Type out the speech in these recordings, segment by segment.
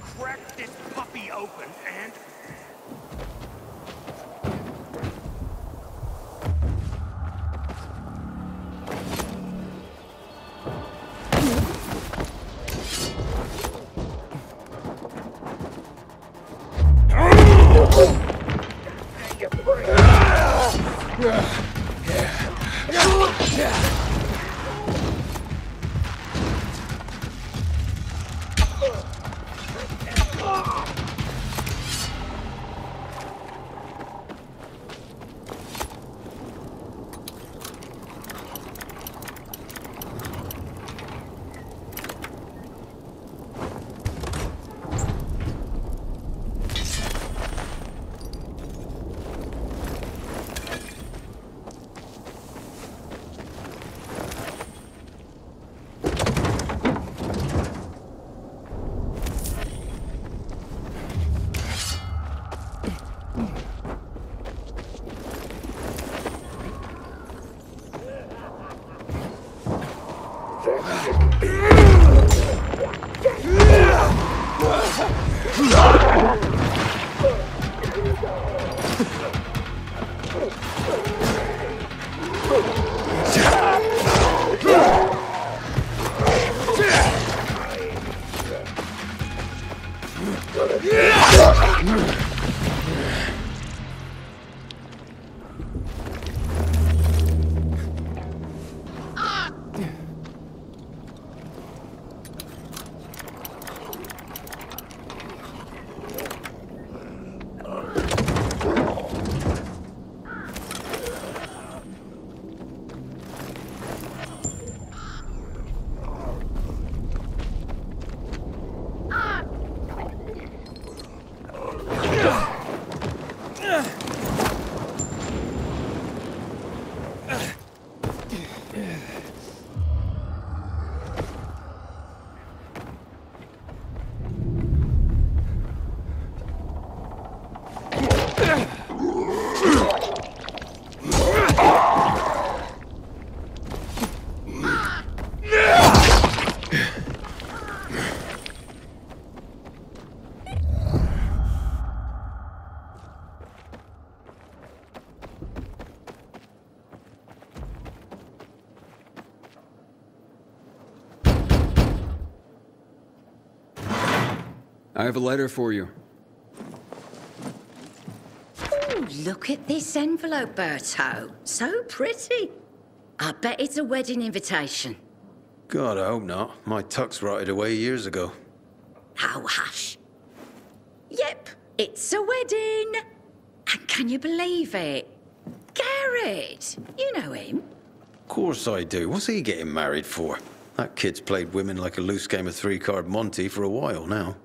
crack this puppy open and... I have a letter for you. Ooh, look at this envelope, Berto. So pretty. I bet it's a wedding invitation. God, I hope not. My tux rotted away years ago. Oh, hush. Yep, it's a wedding. And can you believe it? Garrett, you know him. Of course I do. What's he getting married for? That kid's played women like a loose game of three-card Monty for a while now.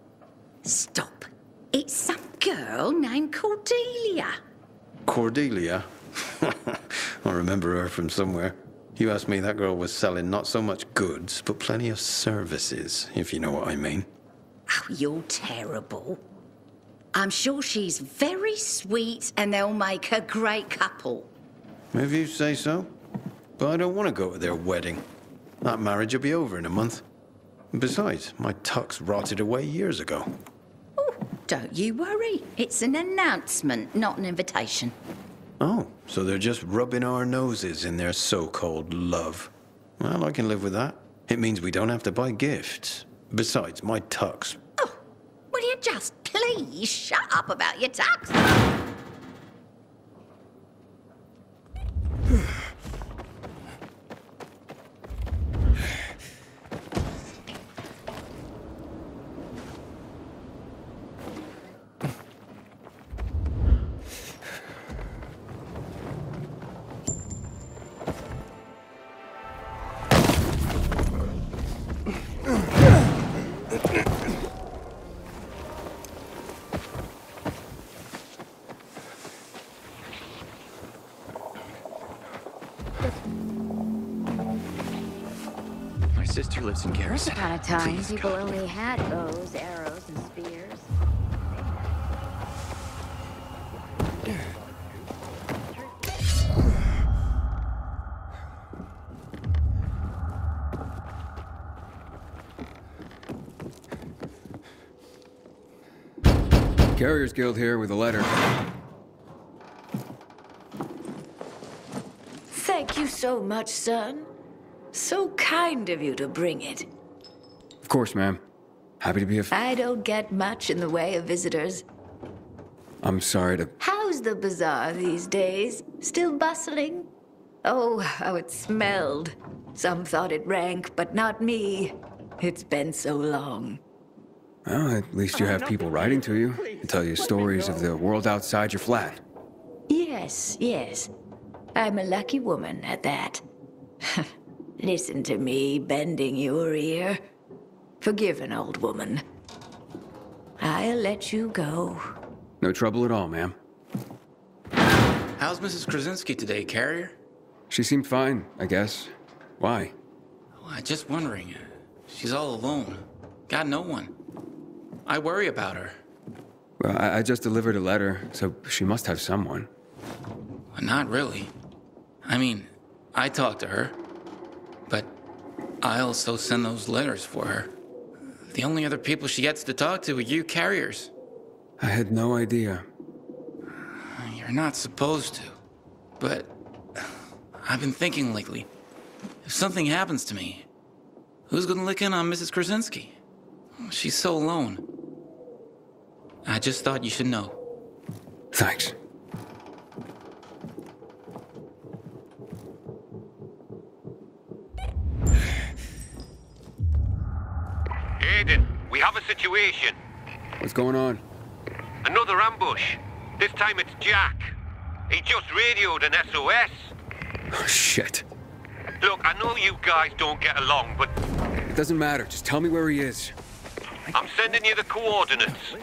Stop. It's some girl named Cordelia. Cordelia? I remember her from somewhere. You asked me, that girl was selling not so much goods, but plenty of services, if you know what I mean. Oh, you're terrible. I'm sure she's very sweet and they'll make a great couple. If you say so. But I don't want to go to their wedding. That marriage will be over in a month. Besides, my tux rotted away years ago. Oh, don't you worry. It's an announcement, not an invitation. Oh, so they're just rubbing our noses in their so-called love. Well, I can live with that. It means we don't have to buy gifts. Besides, my tux. Oh, will you just please shut up about your tux? My sister lives in Garrison. Once upon a time, Please, people God. only had bows, arrows, and spears. Carriers Guild here with a letter. Thank you so much, son. So kind of you to bring it. Of course, ma'am. Happy to be of... I don't get much in the way of visitors. I'm sorry to... How's the bazaar these days? Still bustling? Oh, how it smelled. Some thought it rank, but not me. It's been so long. Well, at least you have people writing to you to tell you stories of the world outside your flat. Yes, yes. I'm a lucky woman at that. Listen to me bending your ear. Forgive an old woman. I'll let you go. No trouble at all, ma'am. How's Mrs. Krasinski today, Carrier? She seemed fine, I guess. Why? Oh, I'm just wondering. She's all alone. Got no one. I worry about her. Well, I just delivered a letter, so she must have someone. Well, not really. I mean, I talk to her, but I also send those letters for her. The only other people she gets to talk to are you carriers. I had no idea. You're not supposed to, but I've been thinking lately, if something happens to me, who's gonna look in on Mrs. Krasinski? She's so alone. I just thought you should know. Thanks. Aiden, we have a situation. What's going on? Another ambush. This time it's Jack. He just radioed an SOS. Oh, shit. Look, I know you guys don't get along, but It doesn't matter. Just tell me where he is. I'm sending you the coordinates.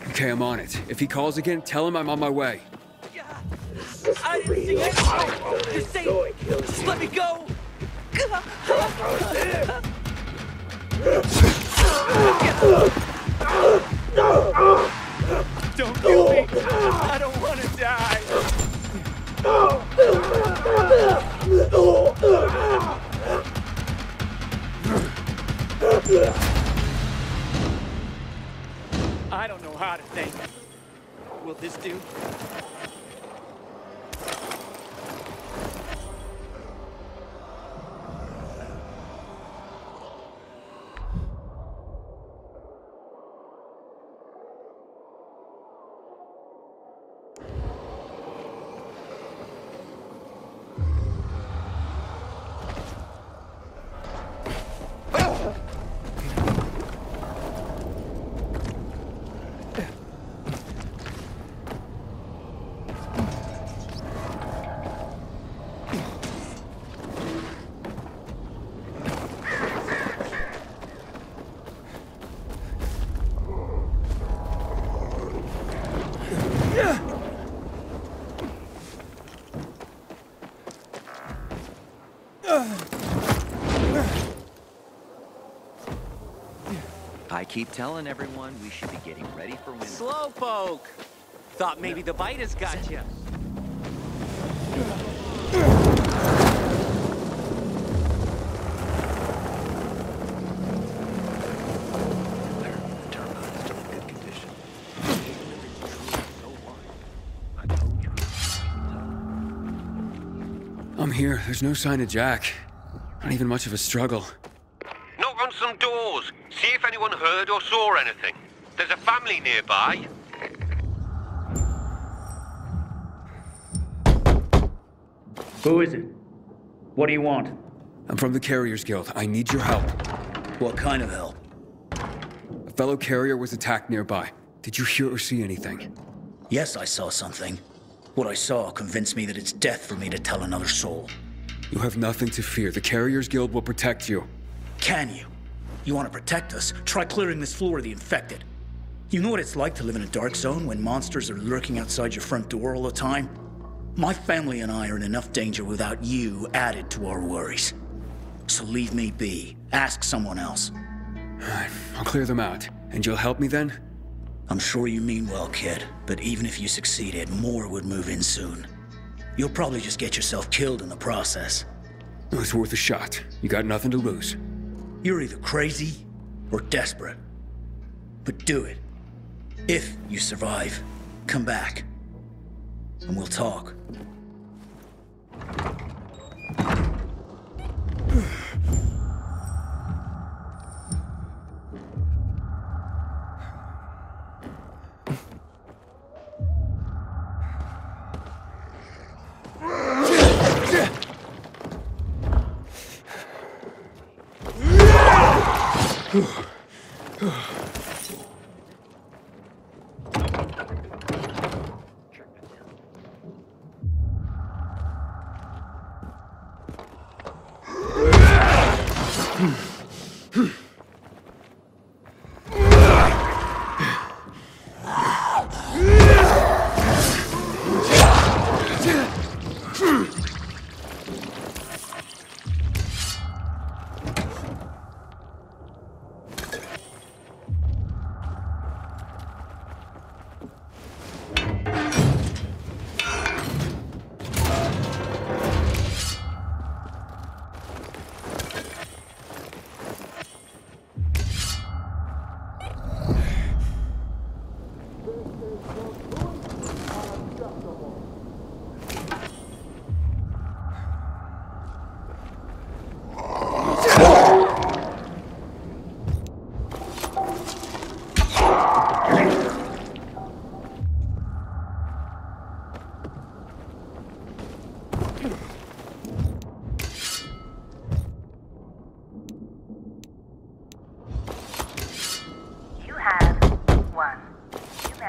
Okay, I'm on it. If he calls again, tell him I'm on my way. I didn't see anything! You're safe! Just let me go! Don't kill me! I don't want to die! I don't know how to think. Will this do? I keep telling everyone we should be getting ready for winter. Slowpoke! Thought maybe the bite has got you. I'm here. There's no sign of Jack. Not even much of a struggle. Knock on some doors. See if anyone heard or saw anything. There's a family nearby. Who is it? What do you want? I'm from the Carriers Guild. I need your help. What kind of help? A fellow carrier was attacked nearby. Did you hear or see anything? Yes, I saw something. What I saw convinced me that it's death for me to tell another soul. You have nothing to fear. The Carriers Guild will protect you. Can you? You want to protect us? Try clearing this floor of the infected. You know what it's like to live in a dark zone when monsters are lurking outside your front door all the time? My family and I are in enough danger without you added to our worries. So leave me be. Ask someone else. I'll clear them out. And you'll help me then? I'm sure you mean well, kid, but even if you succeeded, more would move in soon. You'll probably just get yourself killed in the process. It's worth a shot. You got nothing to lose. You're either crazy or desperate. But do it. If you survive, come back. And we'll talk.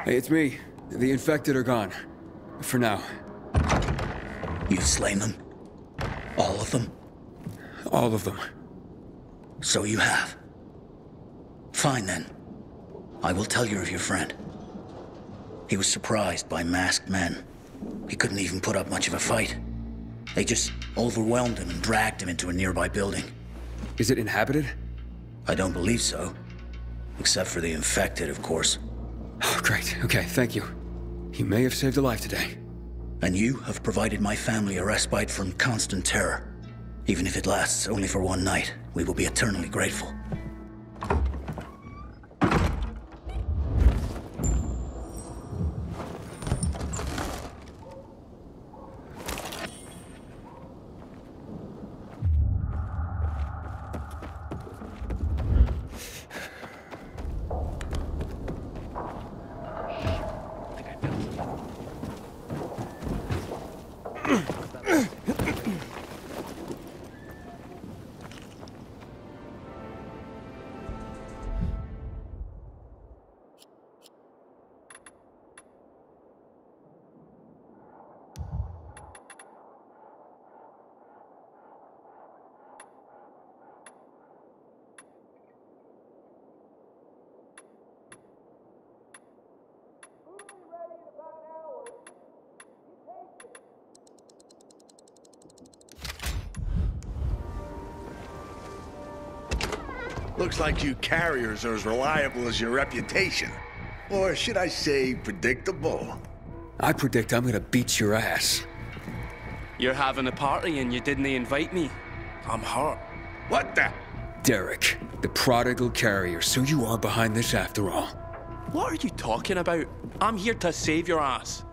Hey, it's me. The infected are gone. For now. You've slain them? All of them? All of them. So you have. Fine then. I will tell you of your friend. He was surprised by masked men. He couldn't even put up much of a fight. They just overwhelmed him and dragged him into a nearby building. Is it inhabited? I don't believe so. Except for the infected, of course. Oh, great. Okay, thank you. You may have saved a life today. And you have provided my family a respite from constant terror. Even if it lasts only for one night, we will be eternally grateful. Looks like you carriers are as reliable as your reputation. Or should I say, predictable? I predict I'm gonna beat your ass. You're having a party and you didn't invite me. I'm hurt. What the? Derek, the prodigal carrier, so you are behind this after all. What are you talking about? I'm here to save your ass.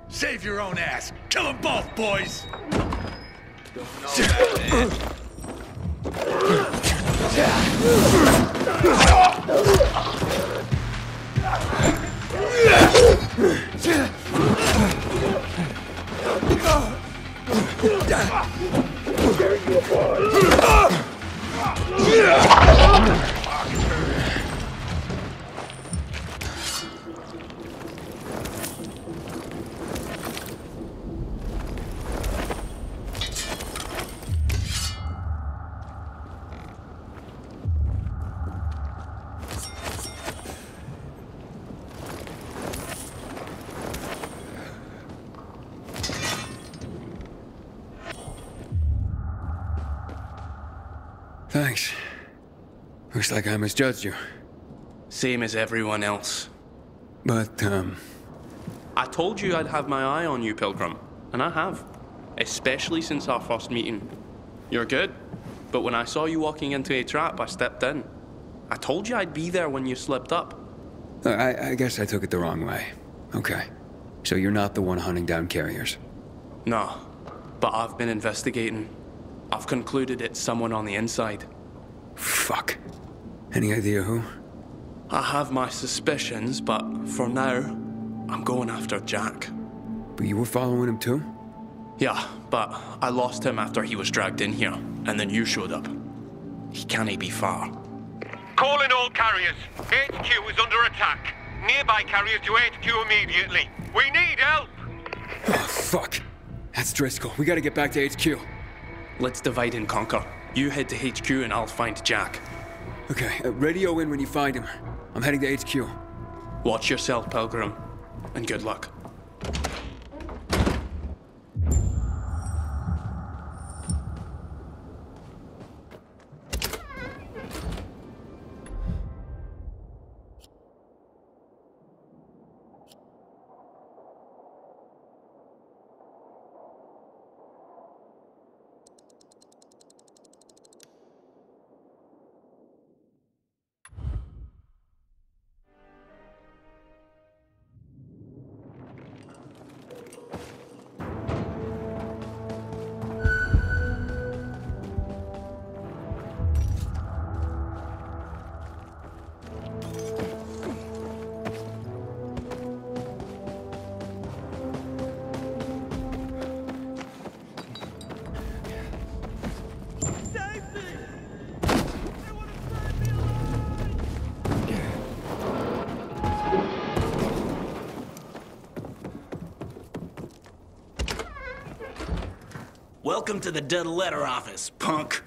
Save your own ass. Kill them both, boys. Thanks. Looks like I misjudged you. Same as everyone else. But, I told you I'd have my eye on you, Pilgrim. And I have. Especially since our first meeting. You're good. But when I saw you walking into a trap, I stepped in. I told you I'd be there when you slipped up. I guess I took it the wrong way. Okay. So you're not the one hunting down carriers? No, but I've been investigating. I've concluded it's someone on the inside. Fuck. Any idea who? I have my suspicions, but for now, I'm going after Jack. But you were following him too? Yeah, but I lost him after he was dragged in here, and then you showed up. He can't be far. Calling all carriers. HQ is under attack. Nearby carriers to HQ immediately. We need help! Oh, fuck. That's Driscoll. We gotta get back to HQ. Let's divide and conquer. You head to HQ and I'll find Jack. Okay, radio in when you find him. I'm heading to HQ. Watch yourself, Pilgrim, and good luck. Welcome to the dead letter office, punk.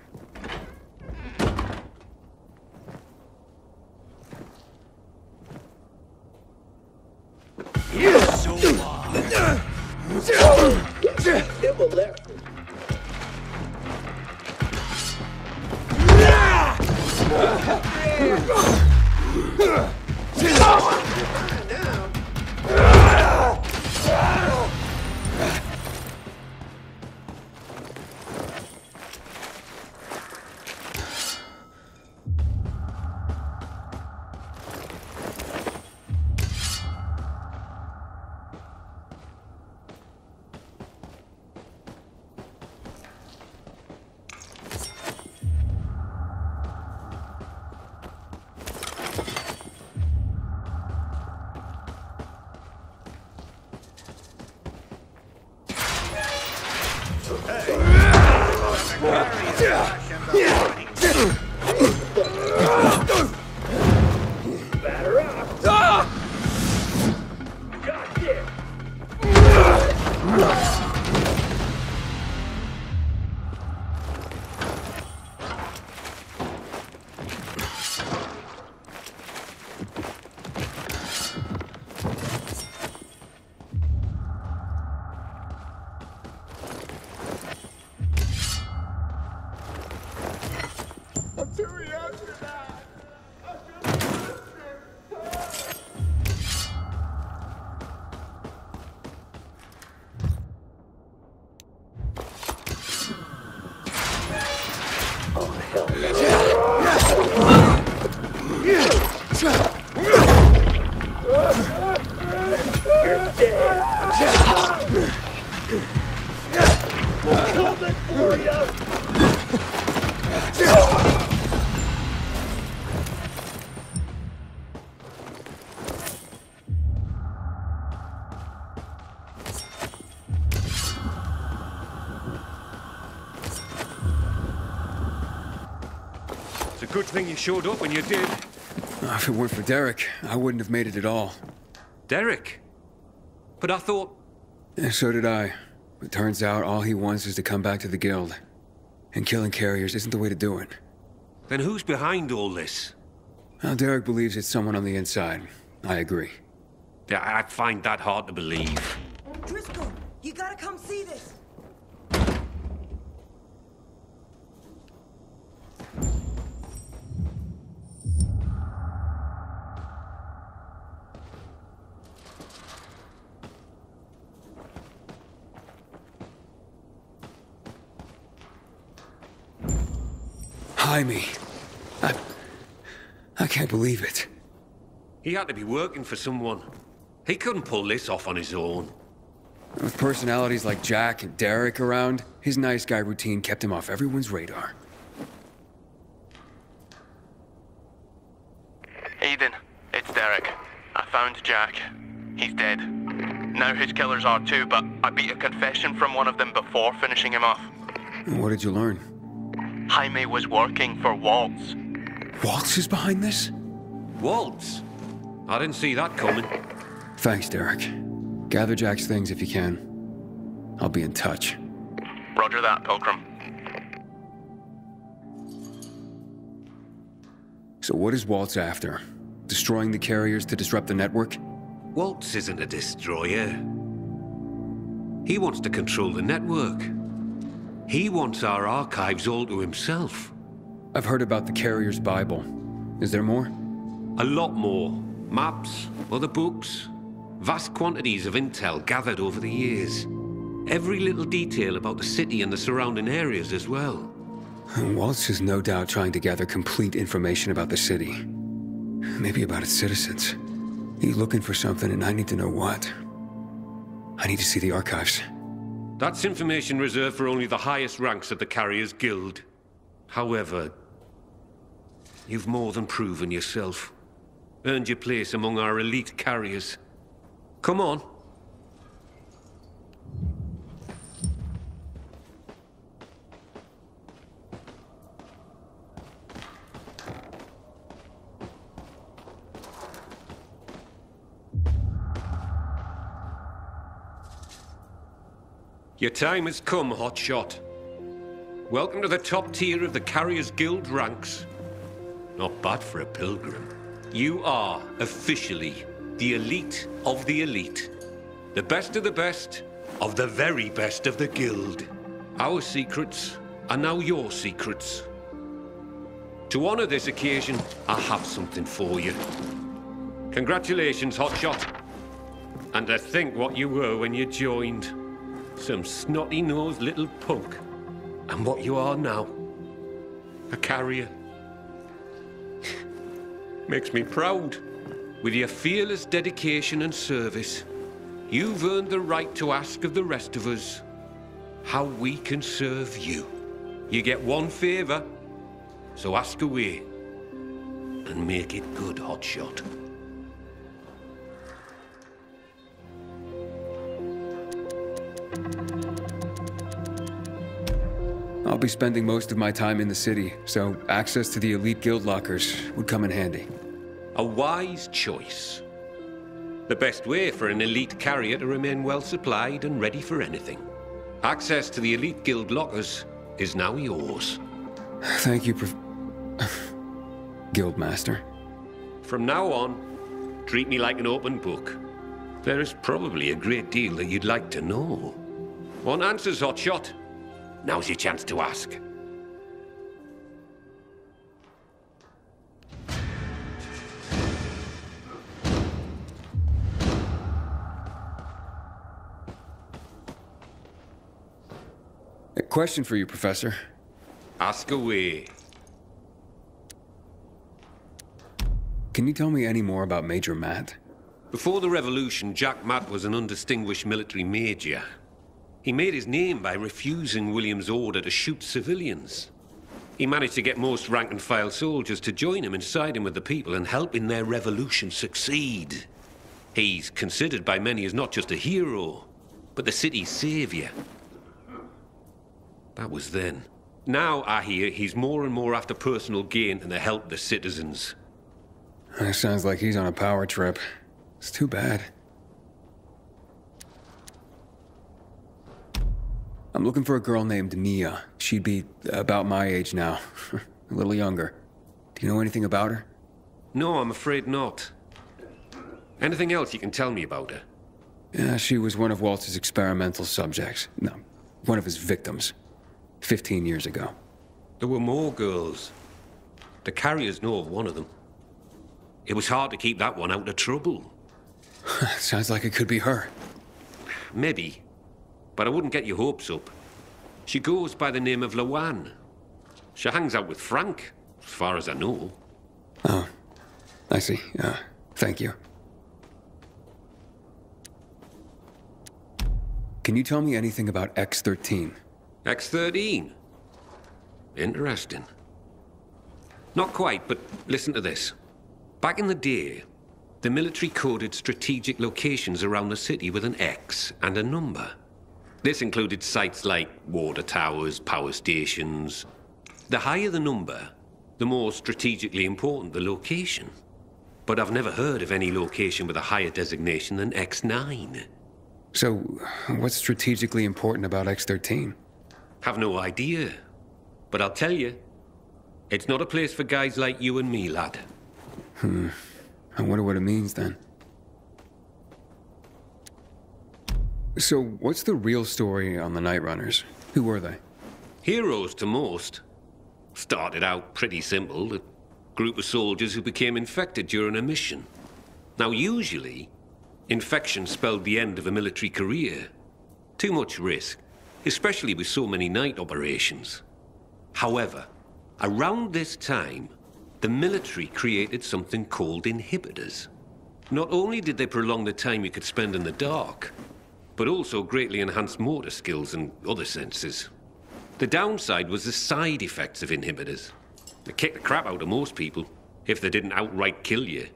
It's a good thing you showed up when you did. If it weren't for Derek, I wouldn't have made it at all. Derek? But I thought... Yeah, so did I. But turns out all he wants is to come back to the guild. And killing carriers isn't the way to do it. Then who's behind all this? Well, Derek believes it's someone on the inside. I agree. Yeah, I find that hard to believe. Driscoll, you gotta come see this. Jaime. I can't believe it. He had to be working for someone. He couldn't pull this off on his own. With personalities like Jack and Derek around, his nice guy routine kept him off everyone's radar. Ethan, it's Derek. I found Jack. He's dead. Now his killers are too, but I beat a confession from one of them before finishing him off. What did you learn? Jaime was working for Waltz. Waltz is behind this? Waltz? I didn't see that coming. Thanks, Derek. Gather Jack's things if you can. I'll be in touch. Roger that, Pilgrim. So what is Waltz after? Destroying the carriers to disrupt the network? Waltz isn't a destroyer. He wants to control the network. He wants our archives all to himself. I've heard about the carrier's Bible. Is there more? A lot more. Maps, other books, vast quantities of intel gathered over the years. Every little detail about the city and the surrounding areas as well. Waltz is no doubt trying to gather complete information about the city. Maybe about its citizens. He's looking for something and I need to know what. I need to see the archives. That's information reserved for only the highest ranks of the Carriers Guild. However, you've more than proven yourself. Earned your place among our elite carriers. Come on. Your time has come, Hotshot. Welcome to the top tier of the Carriers Guild ranks. Not bad for a pilgrim. You are, officially, the elite of the elite. The best of the best of the very best of the Guild. Our secrets are now your secrets. To honor this occasion, I have something for you. Congratulations, Hotshot. And to think what you were when you joined. Some snotty-nosed little punk. And what you are now. A carrier. Makes me proud. With your fearless dedication and service, you've earned the right to ask of the rest of us how we can serve you. You get one favor, so ask away. And make it good, Hotshot. I'll be spending most of my time in the city, so access to the elite guild lockers would come in handy. A wise choice. The best way for an elite carrier to remain well supplied and ready for anything. Access to the elite guild lockers is now yours. Thank you, Guildmaster. From now on, treat me like an open book. There is probably a great deal that you'd like to know. Want answers, Hotshot? Now's your chance to ask. A question for you, Professor. Ask away. Can you tell me any more about Major Matt? Before the revolution, Jack Matt was an undistinguished military major. He made his name by refusing William's order to shoot civilians. He managed to get most rank-and-file soldiers to join him and side him with the people and help in their revolution succeed. He's considered by many as not just a hero, but the city's savior. That was then. Now, I hear, he's more and more after personal gain and to help the citizens. That sounds like he's on a power trip. It's too bad. I'm looking for a girl named Nia. She'd be about my age now. A little younger. Do you know anything about her? No, I'm afraid not. Anything else you can tell me about her? Yeah, she was one of Waltz's experimental subjects. No, one of his victims. 15 years ago. There were more girls. The carriers know of one of them. It was hard to keep that one out of trouble. Sounds like it could be her. Maybe. But I wouldn't get your hopes up. She goes by the name of Lawan. She hangs out with Frank, as far as I know. Oh, I see. Thank you. Can you tell me anything about X-13? X-13? Interesting. Not quite, but listen to this. Back in the day, the military coded strategic locations around the city with an X and a number. This included sites like water towers, power stations. The higher the number, the more strategically important the location. But I've never heard of any location with a higher designation than X9. So, what's strategically important about X-13? Have no idea. But I'll tell you, it's not a place for guys like you and me, lad. I wonder what it means then. So, what's the real story on the Night Runners? Who were they? Heroes to most. Started out pretty simple, a group of soldiers who became infected during a mission. Now, usually, infection spelled the end of a military career. Too much risk, especially with so many night operations. However, around this time, the military created something called inhibitors. Not only did they prolong the time you could spend in the dark, but also greatly enhanced motor skills and other senses. The downside was the side effects of inhibitors. They kicked the crap out of most people, if they didn't outright kill you.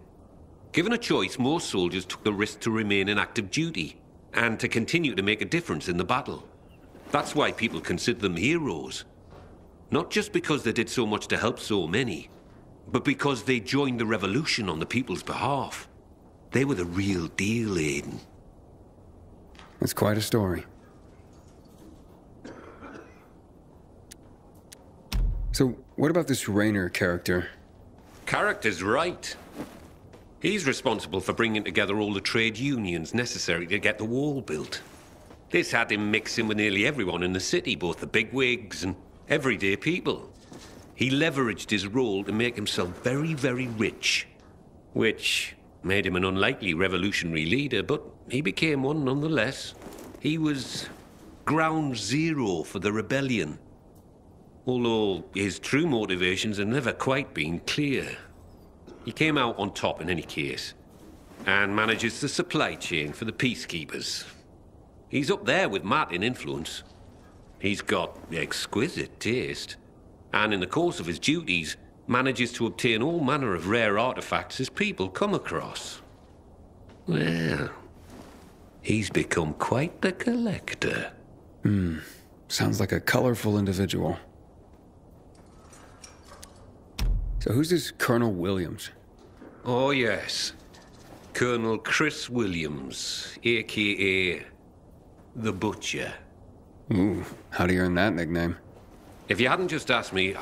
Given a choice, most soldiers took the risk to remain in active duty, and to continue to make a difference in the battle. That's why people consider them heroes. Not just because they did so much to help so many, but because they joined the revolution on the people's behalf. They were the real deal, Aiden. That's quite a story. So, what about this Raynor character? Character's right. He's responsible for bringing together all the trade unions necessary to get the wall built. This had him mixing with nearly everyone in the city, both the bigwigs and everyday people. He leveraged his role to make himself very, very rich, which made him an unlikely revolutionary leader, but he became one nonetheless. He was ground zero for the rebellion, although his true motivations have never quite been clear. He came out on top in any case, and manages the supply chain for the peacekeepers. He's up there with Matt in influence. He's got exquisite taste, and in the course of his duties, manages to obtain all manner of rare artifacts his people come across. Well, he's become quite the collector. Sounds like a colorful individual. So who's this Colonel Williams? Oh, yes. Colonel Chris Williams, a.k.a. The Butcher. Ooh, how do you earn that nickname? If you hadn't just asked me,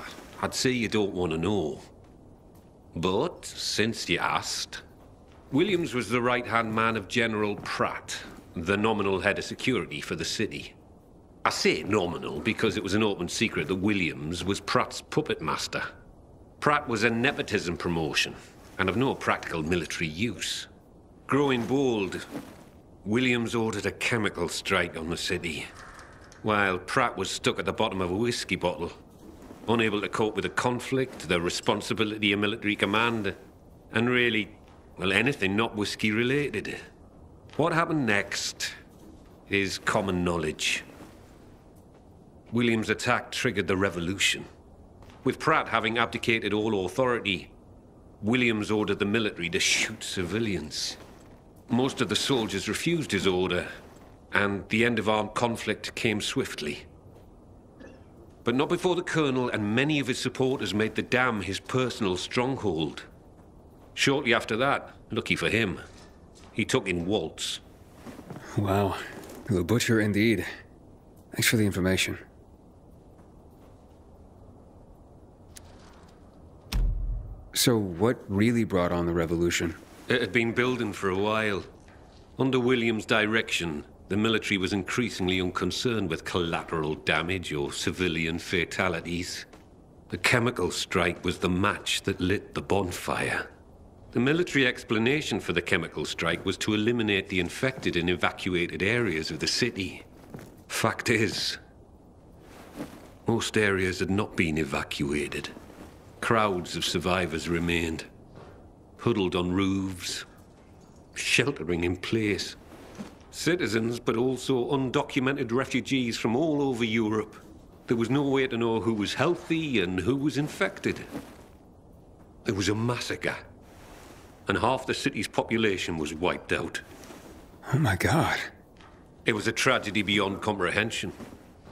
I'd say you don't want to know. But, since you asked, Williams was the right-hand man of General Pratt, the nominal head of security for the city. I say nominal because it was an open secret that Williams was Pratt's puppet master. Pratt was a nepotism promotion, and of no practical military use. Growing bold, Williams ordered a chemical strike on the city, while Pratt was stuck at the bottom of a whiskey bottle, unable to cope with the conflict, the responsibility of military command, and really, well, anything not whiskey-related. What happened next is common knowledge. Williams' attack triggered the revolution. With Pratt having abdicated all authority, Williams ordered the military to shoot civilians. Most of the soldiers refused his order, and the end of armed conflict came swiftly. But not before the Colonel and many of his supporters made the dam his personal stronghold. Shortly after that, lucky for him, he took in Waltz. Wow, the Butcher indeed. Thanks for the information. So what really brought on the revolution? It had been building for a while. Under Williams' direction, the military was increasingly unconcerned with collateral damage or civilian fatalities. The chemical strike was the match that lit the bonfire. The military explanation for the chemical strike was to eliminate the infected in evacuated areas of the city. Fact is, most areas had not been evacuated. Crowds of survivors remained, huddled on roofs, sheltering in place. Citizens, but also undocumented refugees from all over Europe. There was no way to know who was healthy and who was infected. It was a massacre, and half the city's population was wiped out. Oh my God. It was a tragedy beyond comprehension.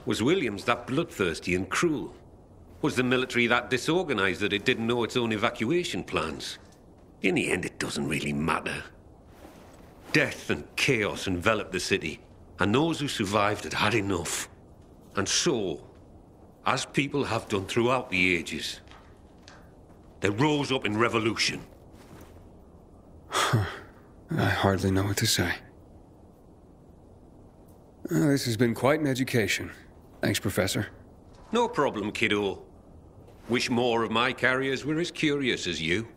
Was Williams that bloodthirsty and cruel? Was the military that disorganized that it didn't know its own evacuation plans? In the end, it doesn't really matter. Death and chaos enveloped the city, and those who survived had had enough. And so, as people have done throughout the ages, they rose up in revolution. I hardly know what to say. This has been quite an education. Thanks, Professor. No problem, kiddo. Wish more of my carriers were as curious as you.